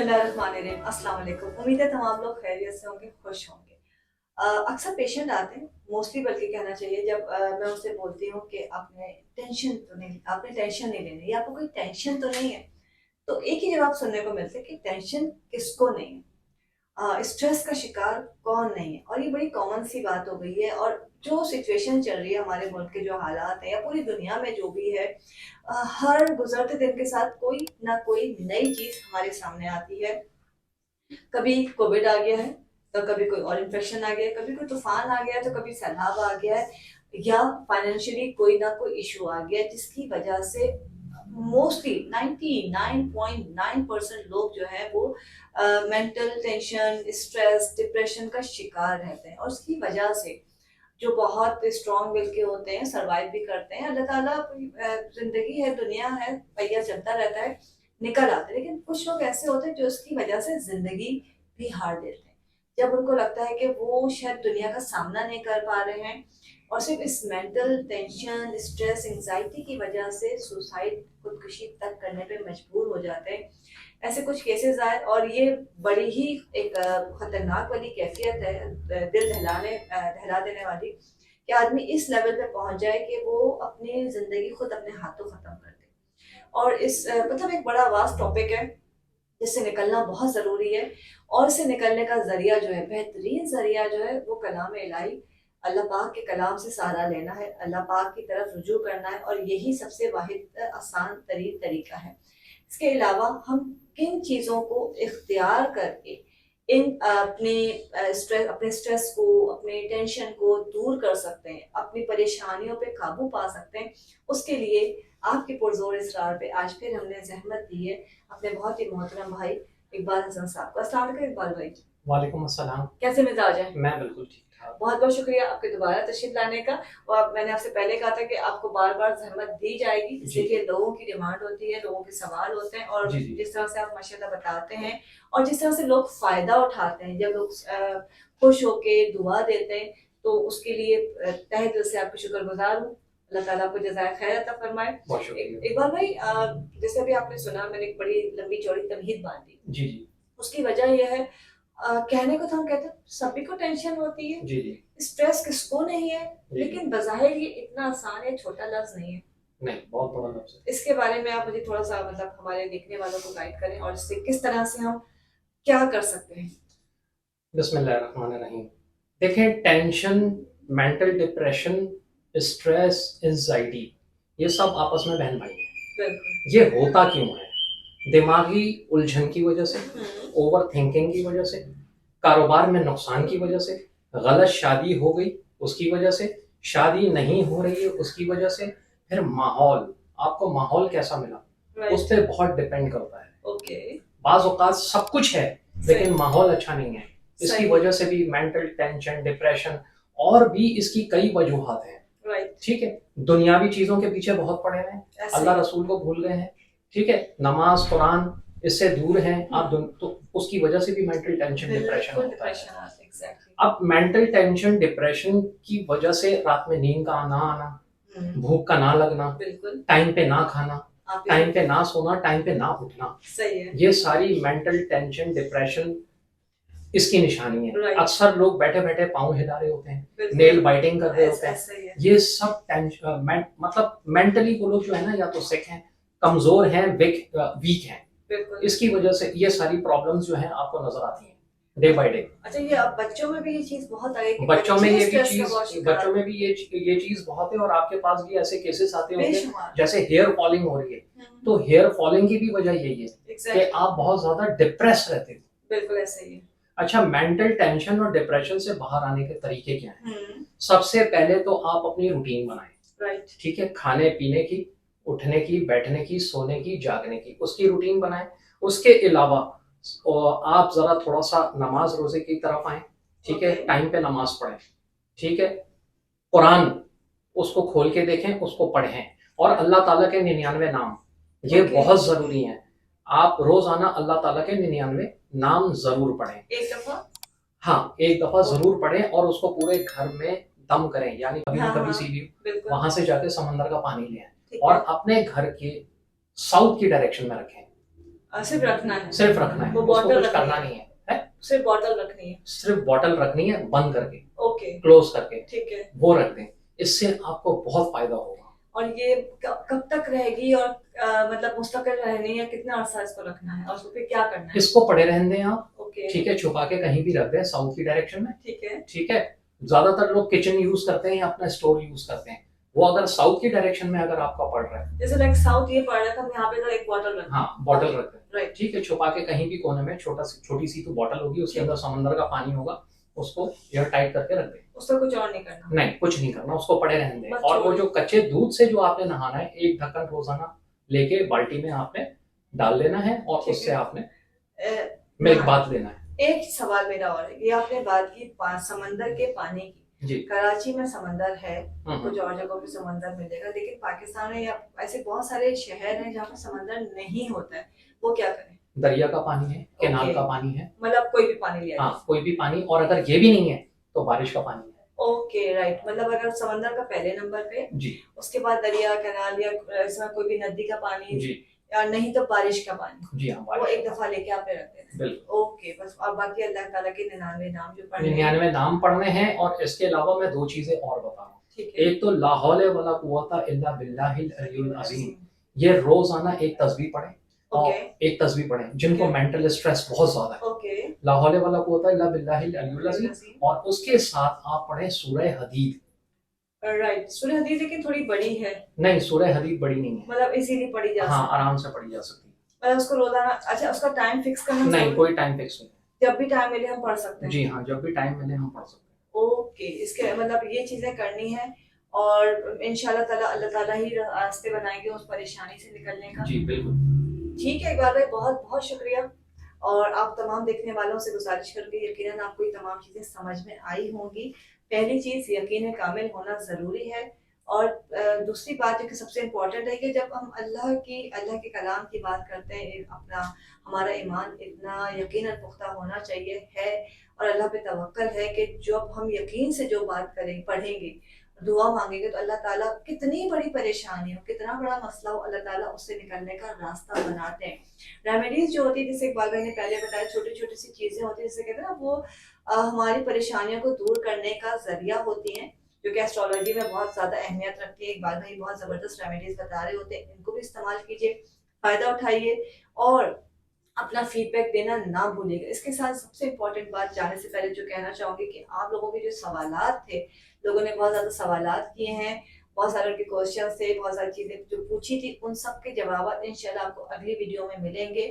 बिस्मिल्लाहिर्रहमानिर्रहीम। अस्सलाम वालेकुम। उम्मीद है तमाम लोग खैरियत से होंगे, खुश होंगे। अक्सर पेशेंट आते हैं, मोस्टली बल्कि कहना चाहिए, जब मैं उनसे बोलती हूँ कि आपने टेंशन नहीं लेनी, या आपको कोई टेंशन तो नहीं है, तो एक ही जवाब सुनने को मिलता है कि टेंशन किसको नहीं है, स्ट्रेस का शिकार कौन नहीं है। और ये बड़ी कॉमन सी बात हो गई है। और जो सिचुएशन चल रही है, हमारे मुल्क के जो हालात हैं या पूरी दुनिया में जो भी है, हर गुजरते दिन के साथ कोई ना कोई नई चीज हमारे सामने आती है। कभी कोविड आ गया है, तो कभी कोई और इन्फेक्शन आ गया है, कभी कोई तूफान आ गया है, तो कभी सैलाब आ गया है, या फाइनेंशियली कोई ना कोई इशू आ गया है, जिसकी वजह से मोस्टली 99.9% लोग जो है वो मेंटल टेंशन, स्ट्रेस, डिप्रेशन का शिकार रहते हैं। और उसकी वजह से जो बहुत स्ट्रॉन्ग विल के होते हैं, सर्वाइव भी करते हैं। अल्लाह ताला जिंदगी है, दुनिया है, पहिया चलता रहता है, निकल आते हैं। लेकिन कुछ लोग ऐसे होते हैं जो उसकी वजह से जिंदगी भी हार देते हैं, जब उनको लगता है कि वो शायद दुनिया का सामना नहीं कर पा रहे हैं, और सिर्फ इस मेंटल टेंशन, स्ट्रेस, एंजाइटी की वजह से सुसाइड, खुदकुशी तक करने पे मजबूर हो जाते हैं। ऐसे कुछ केसेस आए, और ये बड़ी ही एक खतरनाक वाली कैफियत है, दिल दहला देने वाली, कि आदमी इस लेवल पे पहुंच जाए कि वो अपनी जिंदगी खुद अपने हाथों खत्म कर दे। और इस मतलब एक बड़ा वास्ट टॉपिक है, जिससे निकलना बहुत ज़रूरी है। और इससे निकलने का ज़रिया जो है, बेहतरीन ज़रिया जो है, वो कलाम इलाही, अल्लाह पाक के कलाम से सहारा लेना है, अल्लाह पाक की तरफ रुजू करना है, और यही सबसे वाहिद आसान तरीन तरीका है। इसके अलावा हम किन चीज़ों को इख्तियार करके अपने स्ट्रेस को, अपने टेंशन को दूर कर सकते हैं, अपनी परेशानियों पे काबू पा सकते हैं, उसके लिए आपके पुरजोर इसरार पे आज फिर हमने जहमत दी है अपने बहुत ही मोहतरम भाई इकबाल हसन साहब को। अस्सलाम वालेकुम इकबाल भाई। वालेकुम अस्सलाम। कैसे मिजाज है? मैं बिल्कुल ठीक ठाक। बहुत बहुत शुक्रिया आपके दोबारा तशरीफ लाने का। और मैंने आपसे पहले कहा था कि आपको बार बार जहमत दी जाएगी, इसलिए लोगों की डिमांड होती है, लोगों के सवाल होते हैं, और जिस तरह से आप माशाल्लाह बताते हैं, और जिस तरह से लोग फायदा उठाते हैं, जब लोग खुश होके दुआ देते हैं, तो उसके लिए तहे दिल से आपकी शुक्रगुजार हूँ। अल्लाह ताला आपको जज़ाए खैर अता फरमाए। इकबाल भाई, जैसे अभी आपने सुना, मैंने एक बड़ी लंबी चौड़ी तमहीद बांधी। जी जी। उसकी वजह यह है, कहने को तो हम कहते हैं सभी को टेंशन होती है, जी जी। स्ट्रेस किसको नहीं है, लेकिन बज़ाहिर ये इतना आसान है, छोटा लफ्ज नहीं है। नहीं, बहुत बड़ा लफ्ज है। इसके बारे में आप मुझे थोड़ा सा मतलब हमारे देखने वालों को गाइड करें, और इससे किस तरह से हम क्या कर सकते हैं। बिस्मिल्लाहिर्रहमानिर्रहीम। देखें, tension, mental depression, stress, anxiety, ये सब आपस में बहन भाई हैं। ये होता क्यों है? दिमागी उलझन की वजह से, ओवर थिंकिंग की वजह से, कारोबार में नुकसान की वजह से, गलत शादी हो गई उसकी वजह से, शादी नहीं हो रही है उसकी वजह से, फिर माहौल, आपको माहौल कैसा मिला उस पर बहुत डिपेंड करता है। बाज़ औक़ात सब कुछ है लेकिन माहौल अच्छा नहीं है, इसकी वजह से भी मेंटल टेंशन, डिप्रेशन, और भी इसकी कई वजूहात हैं। ठीक है, दुनियावी चीजों के पीछे बहुत पड़े हैं, अल्लाह रसूल को भूल गए हैं, ठीक है, नमाज कुरान इससे दूर हैं आप, तो उसकी वजह से भी मेंटल टेंशन, डिप्रेशन होता है। अब मेंटल टेंशन, डिप्रेशन की वजह से रात में नींद का ना आना, भूख का ना लगना, टाइम पे ना खाना, टाइम पे ना सोना, टाइम पे ना उठना, ये सारी मेंटल टेंशन, डिप्रेशन इसकी निशानी है। अक्सर लोग बैठे बैठे पाँव हिला रहे होते हैं, नेल बाइटिंग कर रहे होते हैं, ये सब टेंशन, मतलब मेंटली वो लोग जो है ना, या तो सिक हैं, कमजोर हैं, वीक हैं, इसकी वजह से ये सारी प्रॉब्लम्स जो हैं आपको नजर आती हैं डे बाय डे। अच्छा, ये अब बच्चों में भी ये चीज बहुत आई है, बच्चों में ये चीज बहुत है, और आपके पास भी ऐसे केसेस आते होंगे जैसे हेयर फॉलिंग हो रही है, तो हेयर फॉलिंग की भी वजह यही है कि आप बहुत ज्यादा डिप्रेस रहते हो। बिल्कुल ऐसे ही है। अच्छा, मेंटल टेंशन और डिप्रेशन से बाहर आने के तरीके क्या हैं? सबसे पहले तो आप अपनी रूटीन बनाएं, ठीक है, खाने पीने की, उठने की, बैठने की, सोने की, जागने की, उसकी रूटीन बनाएं। उसके अलावा आप जरा थोड़ा सा नमाज रोजे की तरफ आए, ठीक है, टाइम पे नमाज पढ़ें, ठीक है, कुरान उसको खोल के देखें, उसको पढ़ें, और अल्लाह ताला के 99 नाम, ये बहुत जरूरी हैं। आप रोजाना अल्लाह ताला के 99 नाम जरूर पढ़ें, एक दफा, हाँ, एक दफा जरूर पढ़ें, और उसको पूरे घर में दम करें, यानी कभी न कभी सी भी वहां से जाके समंदर का पानी ले आए, और अपने घर के साउथ की डायरेक्शन में रखें, सिर्फ रखना है, सिर्फ रखना है, वो उसको बॉटल कुछ रखनी करना है, नहीं है, सिर्फ बॉटल रखनी है, सिर्फ बॉटल रखनी है बंद करके, ओके क्लोज करके, ठीक है। वो रख दें, इससे आपको बहुत फायदा होगा। और ये कब तक रहेगी और मतलब मुस्तकिल रहनी है, कितना अरसा इसको रखना है और उसको फिर क्या करना है? इसको पड़े रहने दें आप, ओके ठीक है, छुपा के कहीं भी रख दें साउथ की डायरेक्शन में, ठीक है ठीक है। ज्यादातर लोग किचन यूज करते हैं या अपना स्टोर यूज करते हैं, वो अगर साउथ की डायरेक्शन में अगर आपका पड़ रहा है, जैसे लाइक साउथ ये पड़ रहा था, हम यहाँ पे तो एक बॉटल रख, हाँ बॉटल रख दें, राइट ठीक है, छुपा के कहीं भी कोने में छोटी सी तो बॉटल होगी, उसके अंदर समंदर का पानी होगा, उसको एयर टाइट करके रख दें, उसका कुछ और नहीं करना, नहीं कुछ नहीं करना, उसको पड़े रहने दें। बस और वो छोड़ जो कच्चे दूध से जो आपने नहाना है, एक ढक्कन रोजाना लेके बाल्टी में आपने डाल लेना है और ठीक उससे है। आपने अ, मिल्क हाँ। बाथ लेना है। एक सवाल मेरा और है, ये आपने बात की समंदर के पानी की, जी कराची में समंदर है, हम्म, कुछ और जगहों पे समंदर मिलेगा, लेकिन पाकिस्तान में या ऐसे बहुत सारे शहर हैं जहाँ पे समंदर नहीं होता है, वो क्या करें? दरिया का पानी है, केनाल ओके। का पानी है, मतलब कोई भी पानी लिया हाँ कोई भी पानी, और अगर ये भी नहीं है तो बारिश का पानी है। ओके राइट, मतलब अगर समंदर का पहले नंबर पे, जी उसके बाद दरिया कैनाल या इसमें कोई भी नदी का पानी, जी या नहीं तो बारिश का पानी, जी हाँ, वो बारिश एक का दफा लेके आप रख देना, बिल्कुल। ओके बस। और बाकी अल्लाह ताला के 99 नाम जो पढ़ने हैं, 99 नाम पढ़ने हैं, और इसके अलावा मैं दो चीजें और बता रहा हूँ। ठीक है। एक तो ला हौले वला कुव्वता इल्ला बिल्लाहिल अलियुल अज़ीम, ये रोजाना एक तस्बीह पढ़ें, और ओके एक तस्बीह पढ़ें जिनको Okay. मेंटल स्ट्रेस बहुत ज्यादा है, ओके ला हौले वला कुव्वता इल्ला बिल्लाहिल अलियुल अज़ीम, और उसके साथ आप पढ़ें सूरह हदीद। राइट, सूरह हदीद लेकिन थोड़ी बड़ी है, नहीं सूरह हदीद बड़ी नहीं है, मतलब इजीली पढ़ी जा हाँ सकती आराम से पढ़ी जा सकती है, मतलब उसको रोजाना, अच्छा उसका टाइम फिक्स करना है, नहीं जरूरी? कोई टाइम फिक्स नहीं जब भी टाइम मिले हम पढ़ सकते है। हैं? जी हाँ, जब भी टाइम मिले हम पढ़ सकते हैं। ओके, इसके मतलब ये चीजें करनी है, और इंशाल्लाह ताला अल्लाह ताला ही रास्ते बनाएंगे उस परेशानी से निकलने का। जी बिल्कुल। ठीक है इकबाल भाई, बहुत बहुत शुक्रिया, और आप तमाम देखने वालों से गुजारिश करूंगी, यकीनन आपको ये तमाम चीज़ें समझ में आई होंगी। पहली चीज़ यकीन कामिल होना ज़रूरी है, और दूसरी बात जो कि सबसे इम्पोर्टेंट है कि जब हम अल्लाह के कलाम की बात करते हैं, अपना हमारा ईमान इतना यकीनन पुख्ता होना चाहिए है, और अल्लाह पे तवक्कल है कि जब हम यकीन से जो बात करें पढ़ेंगे, दुआ मांगेंगे, तो अल्लाह ताला कितनी बड़ी परेशानी हो, कितना बड़ा मसला हो, अल्लाह ताला उससे निकलने का रास्ता बनाते हैं। रेमेडीज जो होती है, जैसे इकबाल भाई ने पहले बताया, छोटी छोटी सी चीजें होती है, जैसे कहते हैं ना वो हमारी परेशानियों को दूर करने का जरिया होती हैं, जो कि एस्ट्रोलॉजी में बहुत ज्यादा अहमियत रखती है। इकबाल भाई बहुत जबरदस्त रेमेडीज बता रहे होते हैं, इनको भी इस्तेमाल कीजिए, फायदा उठाइए, और अपना फीडबैक देना ना भूलिएगा। इसके साथ सबसे इम्पोर्टेंट बात जाने से पहले जो कहना चाहूँगी कि आप लोगों के जो सवालात थे, लोगों ने बहुत ज़्यादा सवालात किए हैं, बहुत सारे उनके क्वेश्चन थे, बहुत सारी चीज़ें जो पूछी थी, उन सब के जवाब इंशाल्लाह आपको अगली वीडियो में मिलेंगे।